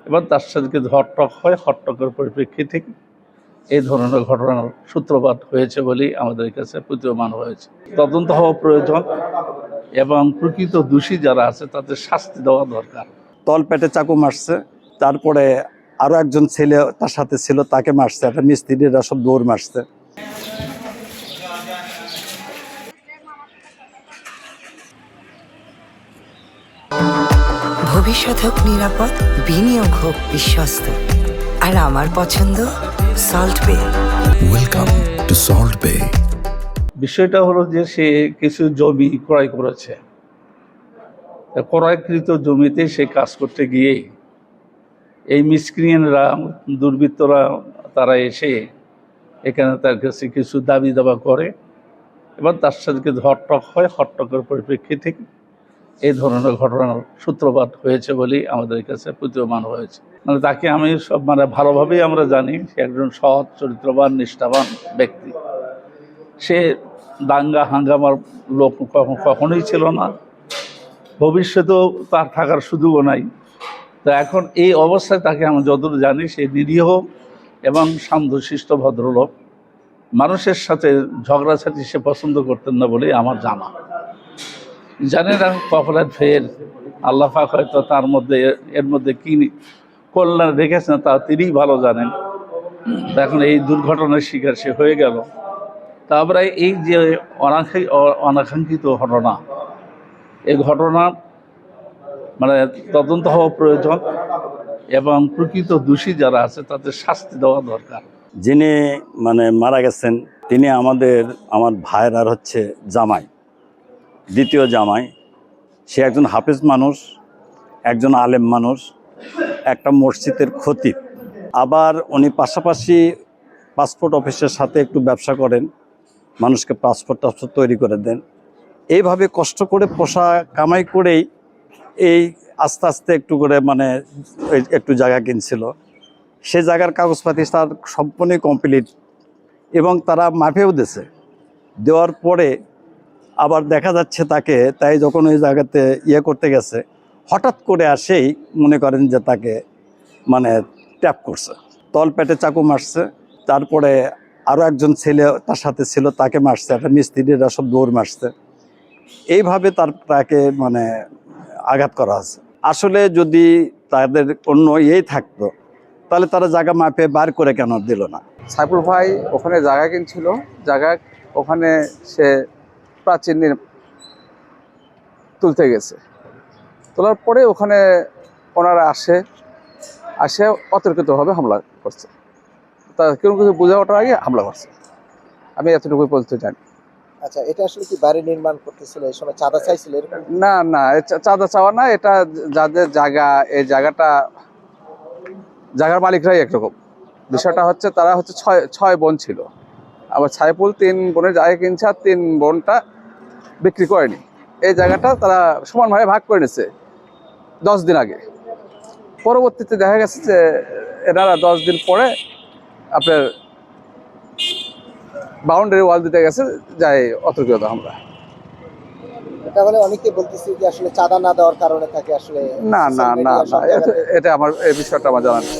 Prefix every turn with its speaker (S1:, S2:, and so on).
S1: এবার তার সাথে কিন্তু হট্টক হয়, হট্টকের পরিপ্রেক্ষিতে এই ধরনের ঘটনার সূত্রপাত হয়েছে বলেই আমাদের কাছে প্রতীয়মান হয়েছে। তদন্ত হওয়া প্রয়োজন এবং প্রকৃত দোষী যারা আছে তাদের শাস্তি দেওয়া দরকার।
S2: তলপেটে চাকু মারছে, তারপরে আরো একজন ছেলে তার সাথে ছিল, তাকে মারছে, একটা মিস্ত্রিরা সব দৌড় মারছে।
S3: ভবিষ্যৎ হোক নিরাপদ, বিনিয়োগ হোক বিশ্বস্ত, আর আমার পছন্দ সল্ট বে।
S4: ওয়েলকাম টু সল্ট বে।
S1: বিষয়টা হলো যে সে কিছু জমি ক্রয় করেছে, ক্রয়কৃত জমিতে সে কাজ করতে গিয়ে এই মিসক্রিয়েন্টরা, দুর্বৃত্তরা তারা এসে এখানে তার কাছে কিছু দাবি দাবা করে এবং তার সাথে কিন্তু হট্টক হয়, হট্টকের পরিপ্রেক্ষিতে এই ধরনের ঘটনার সূত্রপাত হয়েছে বলেই আমাদের কাছে প্রতীয়মান হয়েছে। মানে তাকে আমি সব ভালোভাবেই আমরা জানি সে একজন সৎ চরিত্রবান নিষ্ঠাবান ব্যক্তি। সে দাঙ্গা হাঙ্গামার লোক কখনোই ছিল না, ভবিষ্যতেও তার থাকার সুযোগও নাই। তো এখন এই অবস্থায় তাকে আমি যতদূর জানি সে নিরীহ এবং শান্তশিষ্ট ভদ্রলোক, মানুষের সাথে ঝগড়াঝাটি সে পছন্দ করতেন না বলেই আমার জানা। জানি না কপালের ফের আল্লাহ পাক হয়তো তার মধ্যে এর মধ্যে কী কল্যাণ রেখেছেন তা তিনিই ভালো জানেন। এখন এই দুর্ঘটনার শিকার সে হয়ে গেল। তারপরে এই যে অনাকাঙ্ক্ষিত ঘটনা, এই ঘটনা মানে তদন্ত হওয়া প্রয়োজন এবং প্রকৃত দোষী যারা আছে তাদের শাস্তি দেওয়া দরকার।
S2: যিনি মারা গেছেন তিনি আমার ভাইয়ের আর হচ্ছে জামাই, দ্বিতীয় জামাই। সে একজন হাফেজ মানুষ, একজন আলেম মানুষ, একটা মসজিদের খতিব। আবার উনি পাশাপাশি পাসপোর্ট অফিসের সাথে একটু ব্যবসা করেন, মানুষকে পাসপোর্ট তৈরি করে দেন। এইভাবে কষ্ট করে পোষা কামাই করেই এই আস্তে আস্তে একটু করে একটু জায়গা কিনছিল। সে জায়গার কাগজপাতি তার সম্পূর্ণই কমপ্লিট এবং তারা মাপেও দিয়েছে। দেওয়ার পরে আবার দেখা যাচ্ছে তাই যখন ওই জায়গাতে করতে গেছে, হঠাৎ করে আসেই মনে করেন যে তাকে ট্যাপ করছে, তলপেটে চাকু মারছে, তারপরে আরো একজন ছেলে তার সাথে ছিল, তাকে মারছে, একটা মিস্ত্রিরা সব দৌড় মারছে। এইভাবে তাকে আঘাত করা হয়েছে। আসলে যদি তাদের অন্য থাকতো তাহলে তারা জায়গা মাপে বার করে কেন দিল না?
S5: সাইফুল ভাই ওখানে জায়গা কিনছিল, জায়গা ওখানে সে প্রাচীন তুলতে গেছে। তোলার পরে ওখানে ওনারা আসে অতর্কিতভাবে হামলা করছে। তা কেউ কিছু বোঝা ওঠার আগে হামলা করছে, আমি এতটুকু বলতে জানি।
S6: আচ্ছা, এটা আসলে কি বাড়ি নির্মাণ করতেছিল এই সময় চাঁদা চাইছিল?
S5: না, চাঁদা চাওয়া না, এটা যাদের জায়গা, এই জায়গার মালিকরাই একরকম। বিষয়টা হচ্ছে তারা হচ্ছে ছয় বোন ছিল। আবার সাইফুল 3 বোনের জায়গা কিনছে আর 3 বোনটা বিক্রি করেনি। এই জায়গাটা তারা সমানভাবে ভাগ করে নিয়েছে 10 দিন আগে। পরবর্তীতে দেখা গেছে যে এনারা 10 দিন পরে আপনার বাউন্ডারি ওয়াল দিতে গেছে, যাই অতর্কিত হামলা।
S6: এটা বলে অনেকে বলতেছে যে আসলে চাঁদা না দেওয়ার কারণে তাকে আসলে
S5: না, এটা এই বিষয়টা আমার জানা নেই।